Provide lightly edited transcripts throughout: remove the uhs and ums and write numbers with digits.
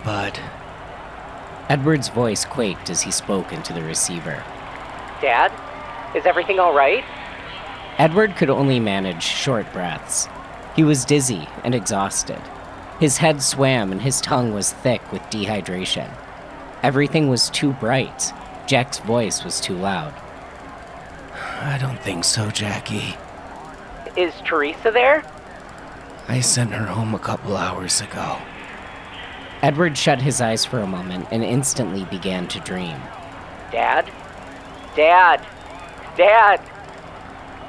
bud. Edward's voice quaked as he spoke into the receiver. Dad? Is everything all right? Edward could only manage short breaths. He was dizzy and exhausted. His head swam and his tongue was thick with dehydration. Everything was too bright. Jack's voice was too loud. I don't think so, Jackie. Is Teresa there? I sent her home a couple hours ago. Edward shut his eyes for a moment and instantly began to dream. Dad? Dad! Dad!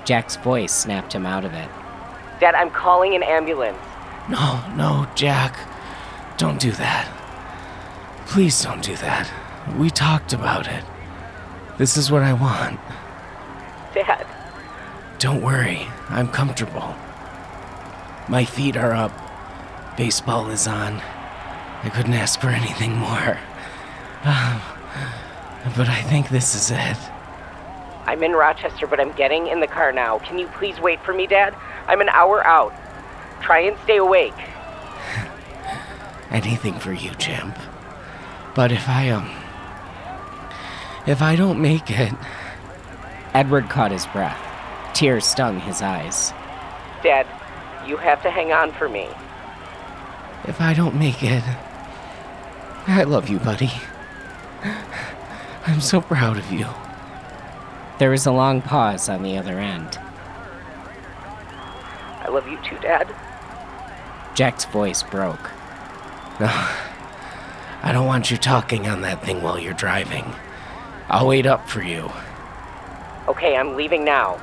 Jack's voice snapped him out of it. Dad, I'm calling an ambulance. No, Jack. Don't do that. Please don't do that. We talked about it. This is what I want. Dad. Don't worry, I'm comfortable. My feet are up. Baseball is on. I couldn't ask for anything more. But I think this is it. I'm in Rochester, but I'm getting in the car now. Can you please wait for me, Dad? I'm an hour out. Try and stay awake. Anything for you, champ. But if I don't make it... Edward caught his breath. Tears stung his eyes. Dad, you have to hang on for me. If I don't make it... I love you, buddy. I'm so proud of you. There was a long pause on the other end. I love you too, Dad. Jack's voice broke. No, I don't want you talking on that thing while you're driving. I'll wait up for you. Okay, I'm leaving now.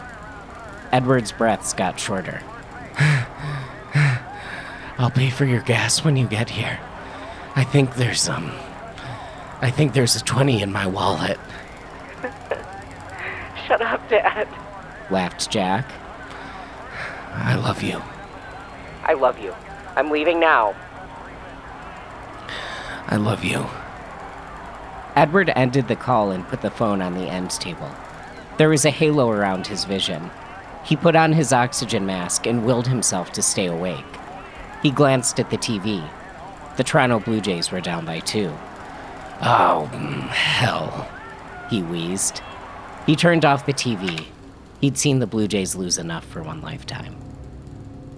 Edward's breaths got shorter. I'll pay for your gas when you get here. I think there's a 20 in my wallet. Shut up, Dad. Laughed Jack. I love you. I love you. I'm leaving now. I love you. Edward ended the call and put the phone on the end table. There was a halo around his vision. He put on his oxygen mask and willed himself to stay awake. He glanced at the TV. The Toronto Blue Jays were down by 2. Oh, hell. He wheezed. He turned off the TV. He'd seen the Blue Jays lose enough for one lifetime.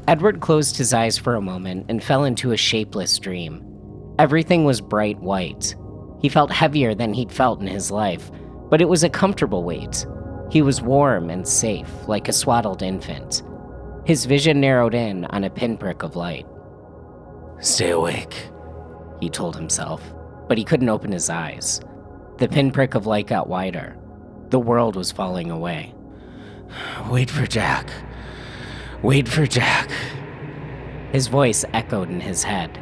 Edward closed his eyes for a moment and fell into a shapeless dream. Everything was bright white. He felt heavier than he'd felt in his life, but it was a comfortable weight. He was warm and safe, like a swaddled infant. His vision narrowed in on a pinprick of light. Stay awake, he told himself, but he couldn't open his eyes. The pinprick of light got wider. The world was falling away. Wait for Jack. Wait for Jack. His voice echoed in his head.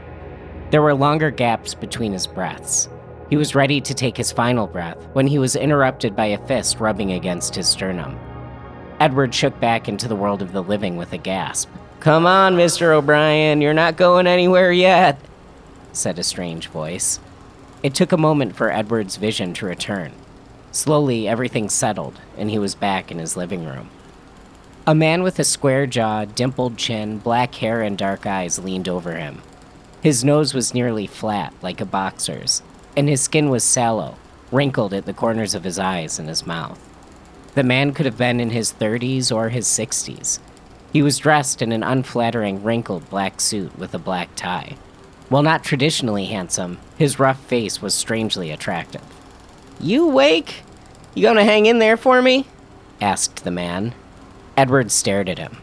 There were longer gaps between his breaths. He was ready to take his final breath when he was interrupted by a fist rubbing against his sternum. Edward shook back into the world of the living with a gasp. "Come on, Mr. O'Brien, you're not going anywhere yet," said a strange voice. It took a moment for Edward's vision to return. Slowly, everything settled, and he was back in his living room. A man with a square jaw, dimpled chin, black hair, and dark eyes leaned over him. His nose was nearly flat, like a boxer's, and his skin was sallow, wrinkled at the corners of his eyes and his mouth. The man could have been in his 30s or his 60s. He was dressed in an unflattering, wrinkled black suit with a black tie. While not traditionally handsome, his rough face was strangely attractive. "You awake? You gonna hang in there for me?" asked the man. Edward stared at him.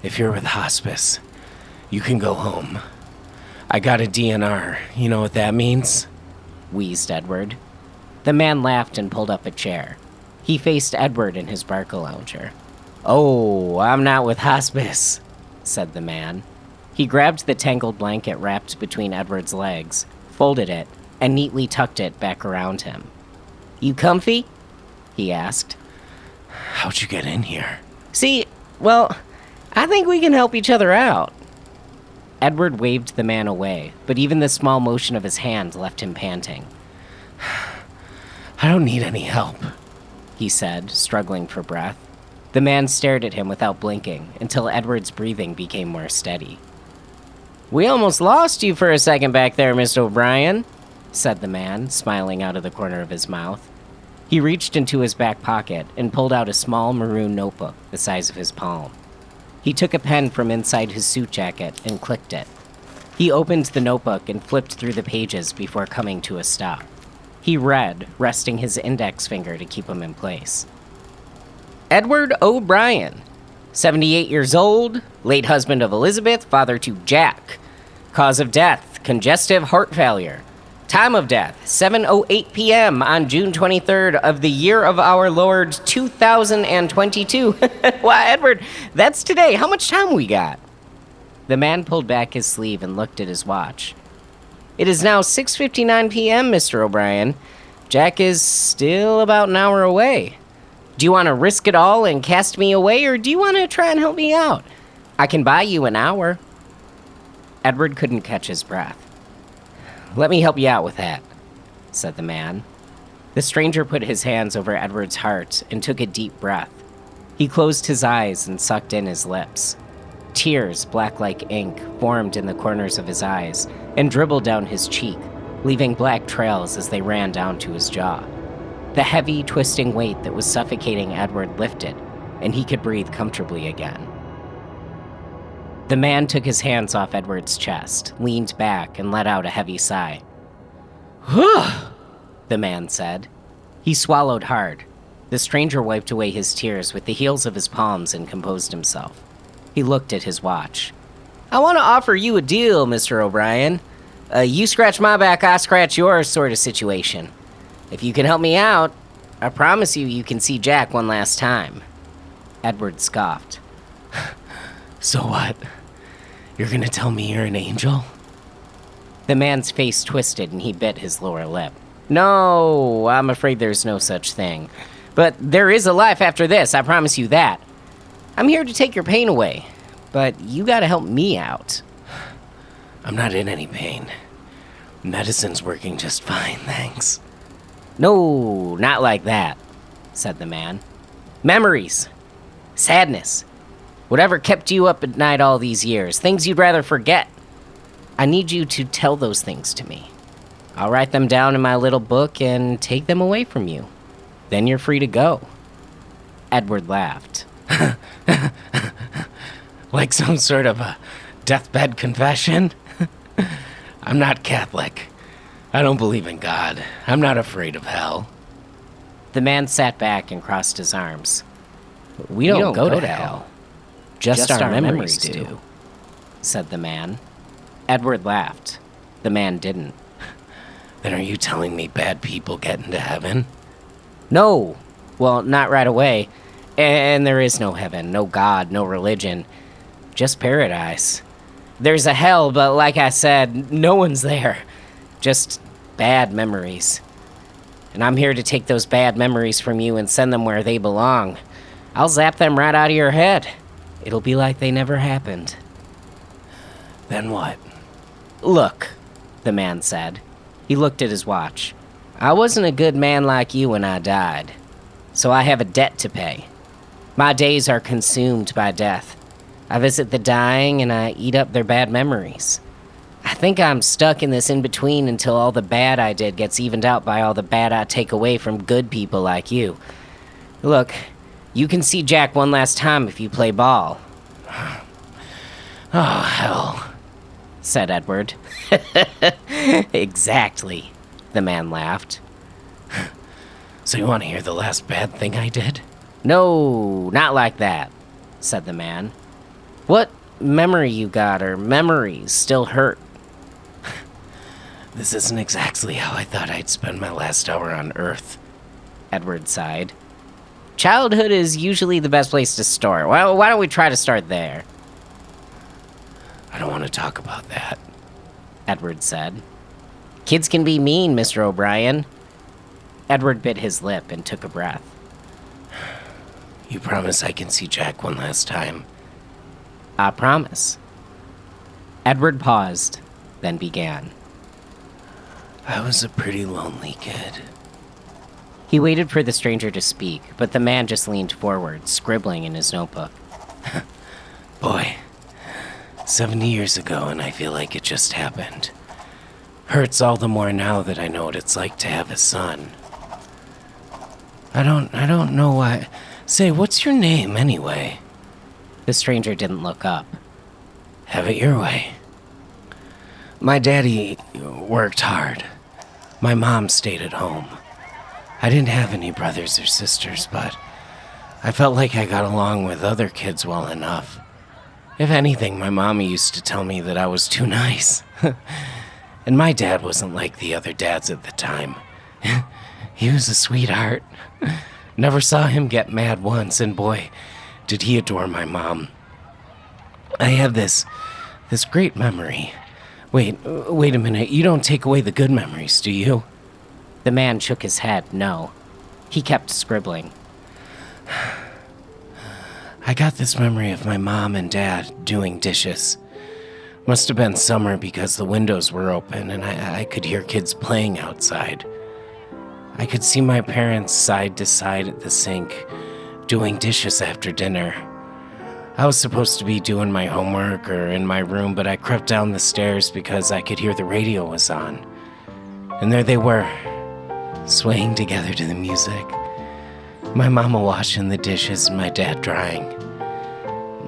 If you're with hospice, you can go home. I got a DNR. You know what that means? Wheezed Edward. The man laughed and pulled up a chair. He faced Edward in his Barcalounger. "Oh, I'm not with hospice," said the man. He grabbed the tangled blanket wrapped between Edward's legs, folded it, and neatly tucked it back around him. "You comfy?" he asked. How'd you get in here? "See, well, I think we can help each other out." Edward waved the man away, but even the small motion of his hand left him panting. I don't need any help, he said, struggling for breath. The man stared at him without blinking until Edward's breathing became more steady. We almost lost you for a second back there, Mr. O'Brien, said the man, smiling out of the corner of his mouth. He reached into his back pocket and pulled out a small maroon notebook the size of his palm. He took a pen from inside his suit jacket and clicked it. He opened the notebook and flipped through the pages before coming to a stop. He read, resting his index finger to keep him in place. Edward O'Brien, 78 years old, late husband of Elizabeth, father to Jack. Cause of death, congestive heart failure. Time of death, 7:08 p.m. on June 23rd of the year of our Lord 2022. Why, Edward, that's today. How much time we got? The man pulled back his sleeve and looked at his watch. It is now 6:59 p.m., Mr. O'Brien. Jack is still about an hour away. Do you want to risk it all and cast me away, or do you want to try and help me out? I can buy you an hour. Edward couldn't catch his breath. Let me help you out with that, said the man. The stranger put his hands over Edward's heart and took a deep breath. He closed his eyes and sucked in his lips. Tears, black like ink, formed in the corners of his eyes and dribbled down his cheek, leaving black trails as they ran down to his jaw. The heavy, twisting weight that was suffocating Edward lifted, and he could breathe comfortably again. The man took his hands off Edward's chest, leaned back, and let out a heavy sigh. The man said. He swallowed hard. The stranger wiped away his tears with the heels of his palms and composed himself. He looked at his watch. I want to offer you a deal, Mr. O'Brien. You scratch my back, I scratch yours sort of situation. If you can help me out, I promise you can see Jack one last time. Edward scoffed. So what? You're gonna tell me you're an angel? The man's face twisted and he bit his lower lip. No, I'm afraid there's no such thing. But there is a life after this, I promise you that. I'm here to take your pain away, but you gotta help me out. I'm not in any pain. Medicine's working just fine, thanks. No, not like that, said the man. Memories. Sadness. Whatever kept you up at night all these years, things you'd rather forget. I need you to tell those things to me. I'll write them down in my little book and take them away from you. Then you're free to go. Edward laughed. Like some sort of a deathbed confession? I'm not Catholic. I don't believe in God. I'm not afraid of hell. The man sat back and crossed his arms. We don't go to hell. Just our memories do, said the man. Edward laughed. The man didn't. Then are you telling me bad people get into heaven? No. Well, not right away. And there is no heaven, no God, no religion. Just paradise. There's a hell, but like I said, no one's there. Just bad memories. And I'm here to take those bad memories from you and send them where they belong. I'll zap them right out of your head. It'll be like they never happened. Then what? Look, the man said. He looked at his watch. I wasn't a good man like you when I died, so I have a debt to pay. My days are consumed by death. I visit the dying and I eat up their bad memories. I think I'm stuck in this in-between until all the bad I did gets evened out by all the bad I take away from good people like you. Look, you can see Jack one last time if you play ball. Oh, hell, said Edward. Exactly, the man laughed. So you want to hear the last bad thing I did? No, not like that, said the man. What memory you got or memories still hurt? This isn't exactly how I thought I'd spend my last hour on Earth. Edward sighed. Childhood is usually the best place to start. Why don't we try to start there? I don't want to talk about that, Edward said. Kids can be mean, Mr. O'Brien. Edward bit his lip and took a breath. You promise I can see Jack one last time? I promise. Edward paused, then began. I was a pretty lonely kid. He waited for the stranger to speak, but the man just leaned forward, scribbling in his notebook. Boy, 70 years ago, and I feel like it just happened. Hurts all the more now that I know what it's like to have a son. I don't know why. Say, what's your name anyway? The stranger didn't look up. Have it your way. My daddy worked hard. My mom stayed at home. I didn't have any brothers or sisters, but I felt like I got along with other kids well enough. If anything, my mommy used to tell me that I was too nice. And my dad wasn't like the other dads at the time. He was a sweetheart. Never saw him get mad once, and boy, did he adore my mom. I have this great memory. Wait a minute, you don't take away the good memories, do you? The man shook his head, no. He kept scribbling. I got this memory of my mom and dad doing dishes. Must have been summer because the windows were open and I could hear kids playing outside. I could see my parents side to side at the sink, doing dishes after dinner. I was supposed to be doing my homework or in my room, but I crept down the stairs because I could hear the radio was on. And there they were, swaying together to the music. My mama washing the dishes and my dad drying.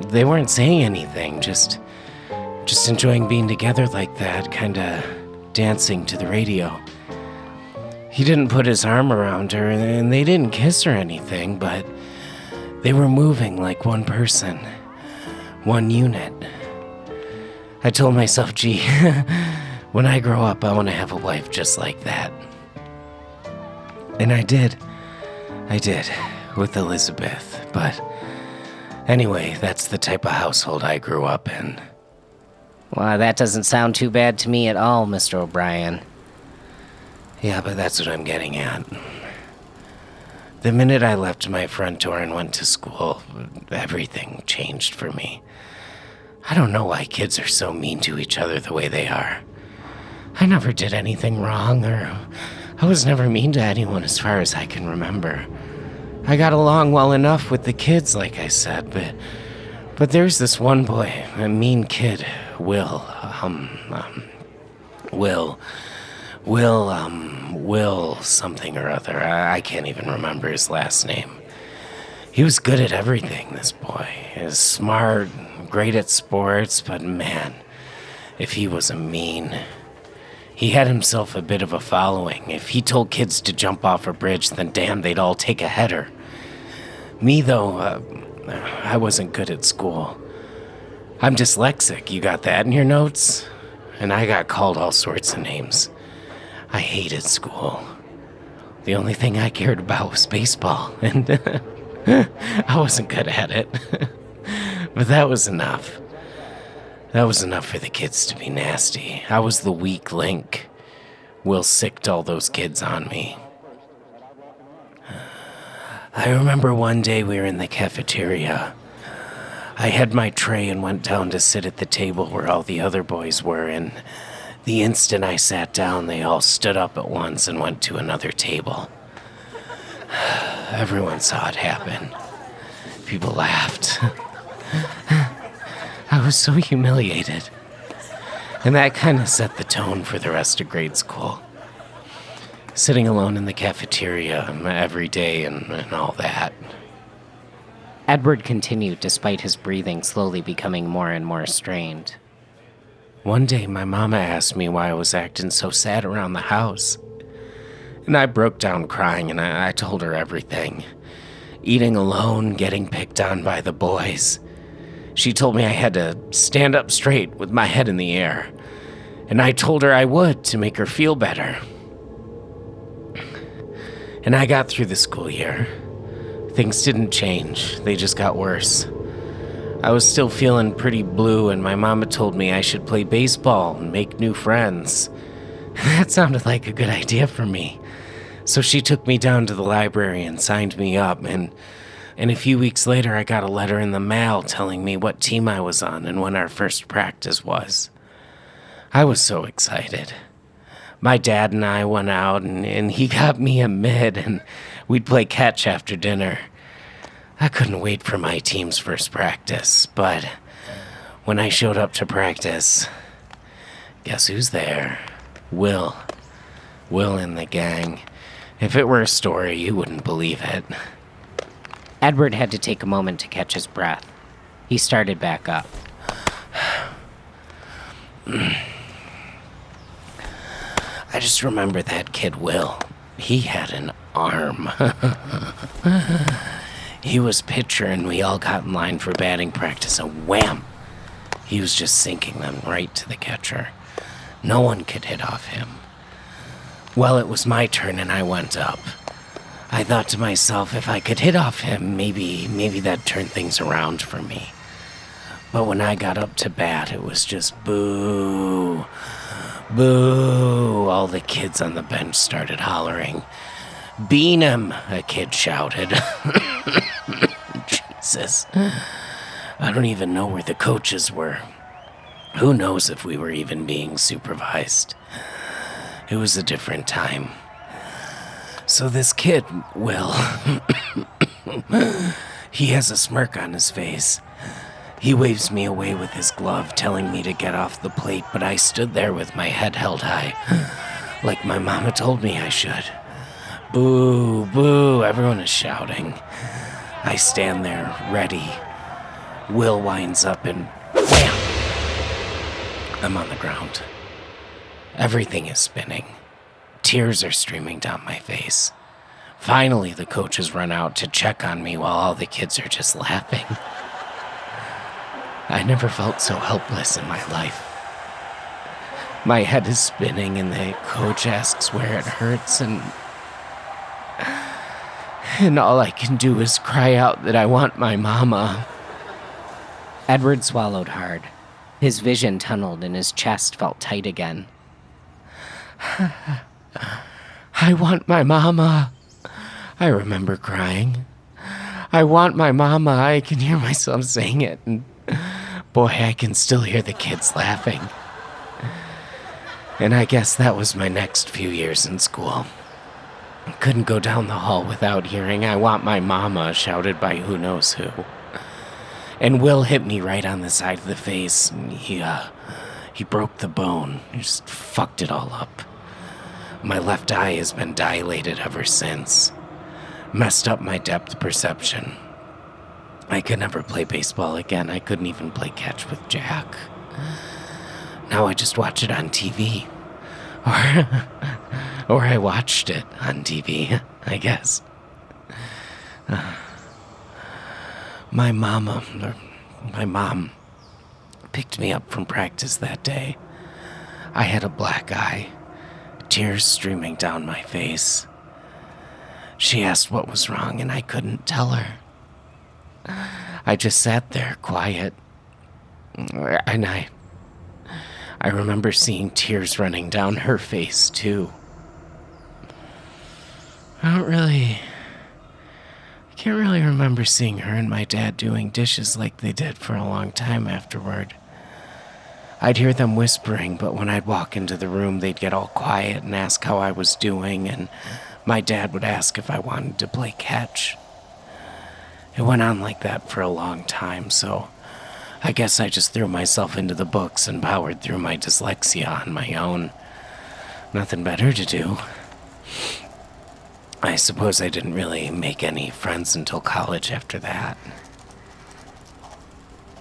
They weren't saying anything, just enjoying being together like that, kinda dancing to the radio. He didn't put his arm around her, and they didn't kiss or anything, but they were moving like one person, one unit. I told myself, gee, when I grow up, I want to have a wife just like that. And I did, with Elizabeth, but anyway, that's the type of household I grew up in. Well, that doesn't sound too bad to me at all, Mr. O'Brien. Yeah, but that's what I'm getting at. The minute I left my front door and went to school, everything changed for me. I don't know why kids are so mean to each other the way they are. I never did anything wrong, or I was never mean to anyone as far as I can remember. I got along well enough with the kids, like I said, but there's this one boy, a mean kid, Will something or other. I can't even remember his last name. He was good at everything, this boy. He was smart, great at sports, but man, if he was a mean. He had himself a bit of a following. If he told kids to jump off a bridge, then damn, they'd all take a header. Me, though, I wasn't good at school. I'm dyslexic, you got that in your notes? And I got called all sorts of names. I hated school. The only thing I cared about was baseball, and I wasn't good at it. But that was enough. That was enough for the kids to be nasty. I was the weak link. Will sicked all those kids on me. I remember one day we were in the cafeteria. I had my tray and went down to sit at the table where all the other boys were, and the instant I sat down, they all stood up at once and went to another table. Everyone saw it happen. People laughed. I was so humiliated. And that kind of set the tone for the rest of grade school. Sitting alone in the cafeteria every day and all that. Edward continued despite his breathing slowly becoming more and more strained. One day, my mama asked me why I was acting so sad around the house. And I broke down crying, and I told her everything. Eating alone, getting picked on by the boys. She told me I had to stand up straight with my head in the air. And I told her I would to make her feel better. And I got through the school year. Things didn't change, they just got worse. I was still feeling pretty blue, and my mama told me I should play baseball and make new friends. That sounded like a good idea for me. So she took me down to the library and signed me up, and a few weeks later I got a letter in the mail telling me what team I was on and when our first practice was. I was so excited. My dad and I went out, and he got me a mitt, and we'd play catch after dinner. I couldn't wait for my team's first practice, but When I showed up to practice, guess who's there? Will. Will and the gang. If it were a story, you wouldn't believe it. Edward had to take a moment to catch his breath. He started back up. I just remember that kid Will. He had an arm. He was pitcher and we all got in line for batting practice and wham! He was just sinking them right to the catcher. No one could hit off him. Well, it was my turn and I went up. I thought to myself, if I could hit off him, maybe that'd turn things around for me. But when I got up to bat, it was just boo. Boo! All the kids on the bench started hollering. Bean him, a kid shouted. Jesus. I don't even know where the coaches were. Who knows if we were even being supervised. It was a different time. So this kid, Will, he has a smirk on his face. He waves me away with his glove, telling me to get off the plate, but I stood there with my head held high, like my mama told me I should. Boo, boo, everyone is shouting. I stand there, ready. Will winds up and wham! I'm on the ground. Everything is spinning. Tears are streaming down my face. Finally, the coaches run out to check on me while all the kids are just laughing. I never felt so helpless in my life. My head is spinning and the coach asks where it hurts and all I can do is cry out that I want my mama. Edward swallowed hard. His vision tunneled and his chest felt tight again. I want my mama. I remember crying. I want my mama. I can hear myself saying it, and boy, I can still hear the kids laughing. And I guess that was my next few years in school. Couldn't go down the hall without hearing "I want my mama" shouted by who knows who. And Will hit me right on the side of the face. He broke the bone. He just fucked it all up. My left eye has been dilated ever since. Messed up my depth perception. I could never play baseball again. I couldn't even play catch with Jack. Now I just watch it on TV. Or I watched it on TV, I guess. My mom picked me up from practice that day. I had a black eye, tears streaming down my face. She asked what was wrong, and I couldn't tell her. I just sat there, quiet. And I remember seeing tears running down her face, too. I can't really remember seeing her and my dad doing dishes like they did for a long time afterward. I'd hear them whispering, but when I'd walk into the room, they'd get all quiet and ask how I was doing, and my dad would ask if I wanted to play catch. It went on like that for a long time, so I guess I just threw myself into the books and powered through my dyslexia on my own. Nothing better to do. I suppose I didn't really make any friends until college after that.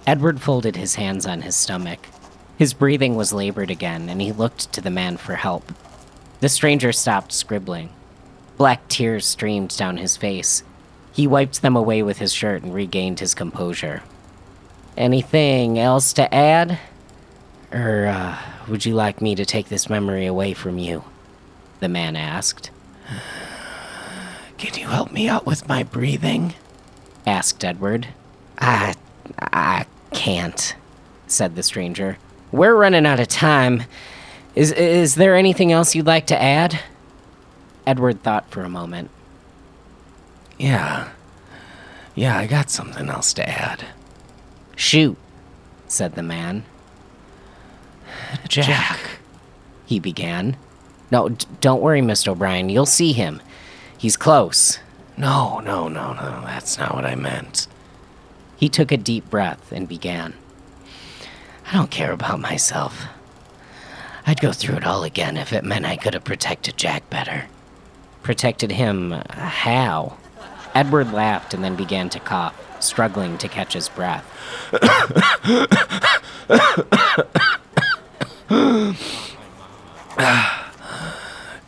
Edward folded his hands on his stomach. His breathing was labored again, and he looked to the man for help. The stranger stopped scribbling. Black tears streamed down his face. He wiped them away with his shirt and regained his composure. Anything else to add? Or, would you like me to take this memory away from you? The man asked. Can you help me out with my breathing? Asked Edward. I can't, said the stranger. We're running out of time. Is there anything else you'd like to add? Edward thought for a moment. Yeah, I got something else to add. Shoot, said the man. Jack, he began. No, don't worry, Mr. O'Brien. You'll see him. He's close. No, that's not what I meant. He took a deep breath and began. I don't care about myself. I'd go through it all again if it meant I could have protected Jack better. Protected him how? Edward laughed and then began to cough, struggling to catch his breath.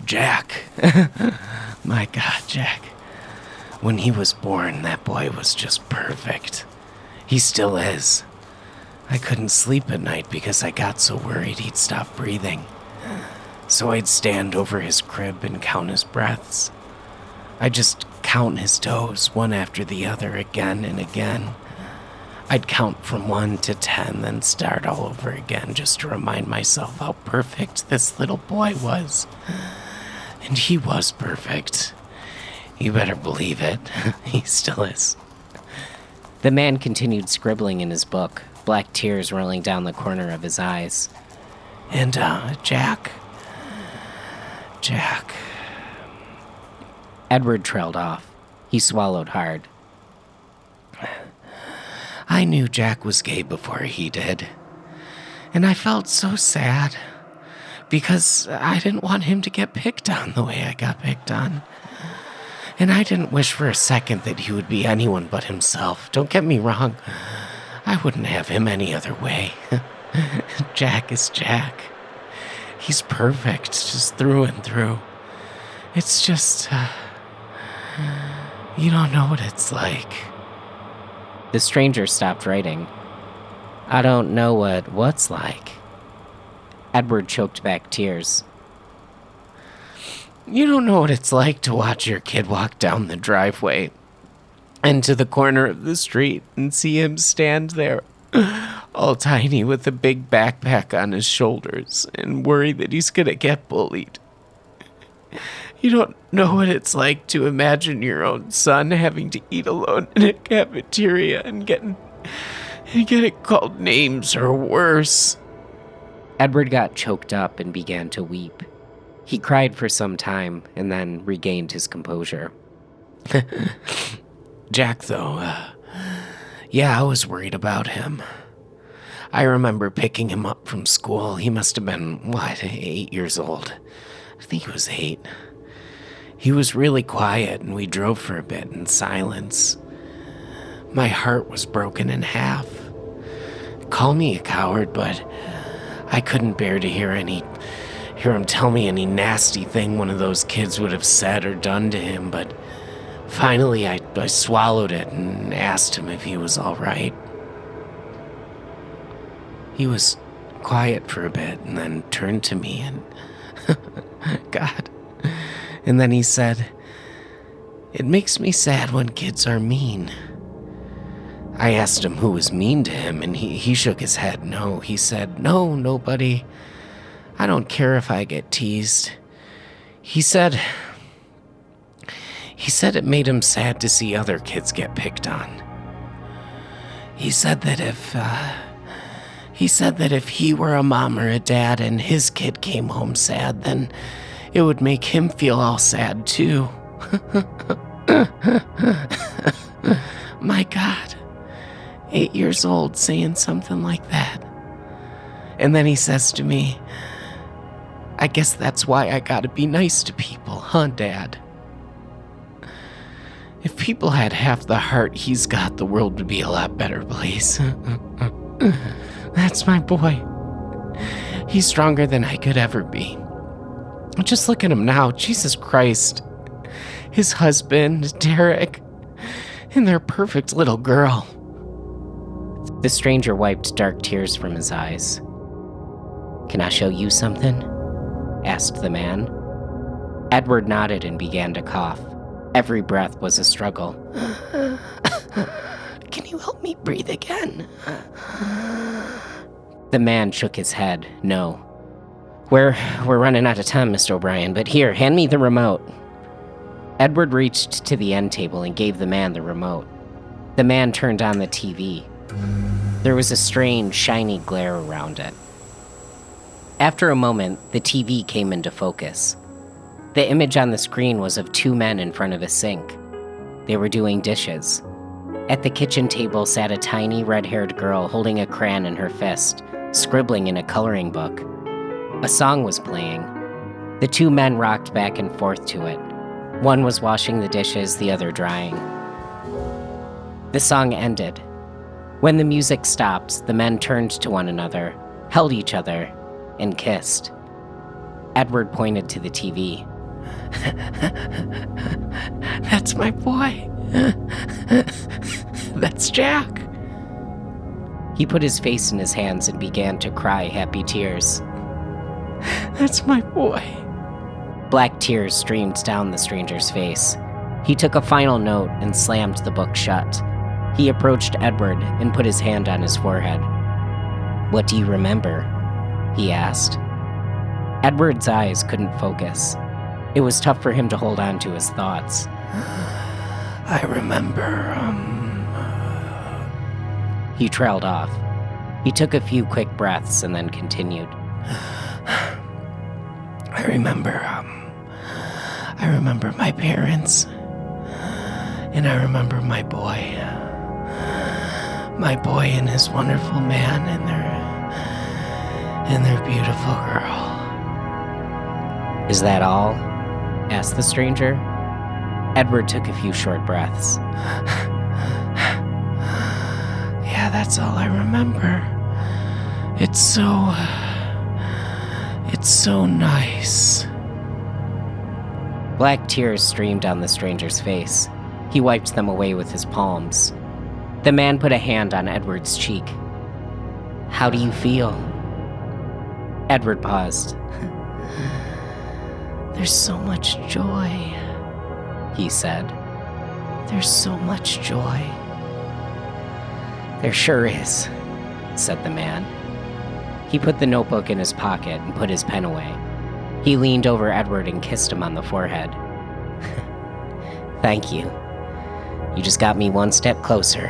Jack. My God, Jack. When he was born, that boy was just perfect. He still is. I couldn't sleep at night because I got so worried he'd stop breathing. So I'd stand over his crib and count his breaths. I'd just count his toes, one after the other, again and again. I'd count from 1 to 10, then start all over again just to remind myself how perfect this little boy was. And he was perfect. You better believe it. He still is. The man continued scribbling in his book, black tears rolling down the corner of his eyes. And, Jack. Edward trailed off. He swallowed hard. I knew Jack was gay before he did. And I felt so sad. Because I didn't want him to get picked on the way I got picked on. And I didn't wish for a second that he would be anyone but himself. Don't get me wrong. I wouldn't have him any other way. Jack is Jack. He's perfect, just through and through. It's just, you don't know what it's like. The stranger stopped writing. I don't know what's like. Edward choked back tears. You don't know what it's like to watch your kid walk down the driveway and to the corner of the street and see him stand there, all tiny with a big backpack on his shoulders and worry that he's gonna get bullied. You don't know what it's like to imagine your own son having to eat alone in a cafeteria and getting called names or worse. Edward got choked up and began to weep. He cried for some time and then regained his composure. Jack, though, I was worried about him. I remember picking him up from school. He must have been, 8 years old. I think he was 8. He was really quiet, and we drove for a bit in silence. My heart was broken in half. Call me a coward, but I couldn't bear to hear him tell me any nasty thing one of those kids would have said or done to him, but finally I swallowed it and asked him if he was all right. He was quiet for a bit and then turned to me and God. And then he said, "It makes me sad when kids are mean." I asked him who was mean to him, and he shook his head no. He said, "No, nobody. I don't care if I get teased." He said it made him sad to see other kids get picked on. He said that if he were a mom or a dad and his kid came home sad, then it would make him feel all sad too. My God, 8 years old saying something like that. And then he says to me, "I guess that's why I gotta be nice to people, huh, Dad? If people had half the heart he's got, the world would be a lot better place." That's my boy. He's stronger than I could ever be. Just look at him now, Jesus Christ. His husband, Derek, and their perfect little girl. The stranger wiped dark tears from his eyes. "Can I show you something?" asked the man. Edward nodded and began to cough. Every breath was a struggle. Can you help me breathe again? The man shook his head. No. We're running out of time, Mr. O'Brien, but here, hand me the remote. Edward reached to the end table and gave the man the remote. The man turned on the TV. There was a strange, shiny glare around it. After a moment, the TV came into focus. The image on the screen was of 2 men in front of a sink. They were doing dishes. At the kitchen table sat a tiny red-haired girl holding a crayon in her fist, scribbling in a coloring book. A song was playing. The two men rocked back and forth to it. One was washing the dishes, the other drying. The song ended. When the music stopped, the men turned to one another, held each other, and kissed. Edward pointed to the TV. That's my boy. That's Jack. He put his face in his hands and began to cry happy tears. That's my boy. Black tears streamed down the stranger's face. He took a final note and slammed the book shut. He approached Edward and put his hand on his forehead. "What do you remember?" he asked. Edward's eyes couldn't focus. It was tough for him to hold on to his thoughts. I remember, He trailed off. He took a few quick breaths and then continued. I remember my parents. And I remember my boy. My boy and his wonderful man and their beautiful girl. "Is that all?" asked the stranger. Edward took a few short breaths. Yeah, that's all I remember. It's so nice. Black tears streamed down the stranger's face. He wiped them away with his palms. The man put a hand on Edward's cheek. "How do you feel?" Edward paused. There's so much joy, he said. There's so much joy. "There sure is," said the man. He put the notebook in his pocket and put his pen away. He leaned over Edward and kissed him on the forehead. "Thank you. You just got me one step closer.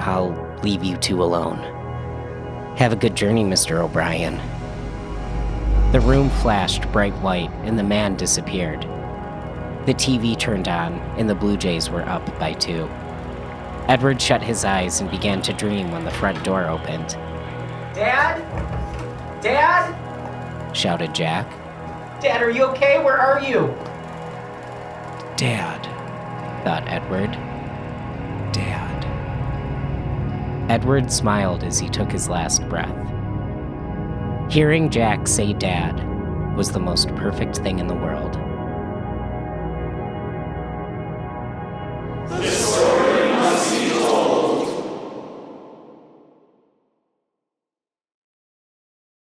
I'll leave you two alone. Have a good journey, Mr. O'Brien." The room flashed bright white and the man disappeared. The TV turned on and the Blue Jays were up by 2. Edward shut his eyes and began to dream when the front door opened. Dad? Dad? Shouted Jack. Dad, are you okay? Where are you? Dad. Thought Edward. Dad. Edward smiled as he took his last breath. Hearing Jack say Dad was the most perfect thing in the world.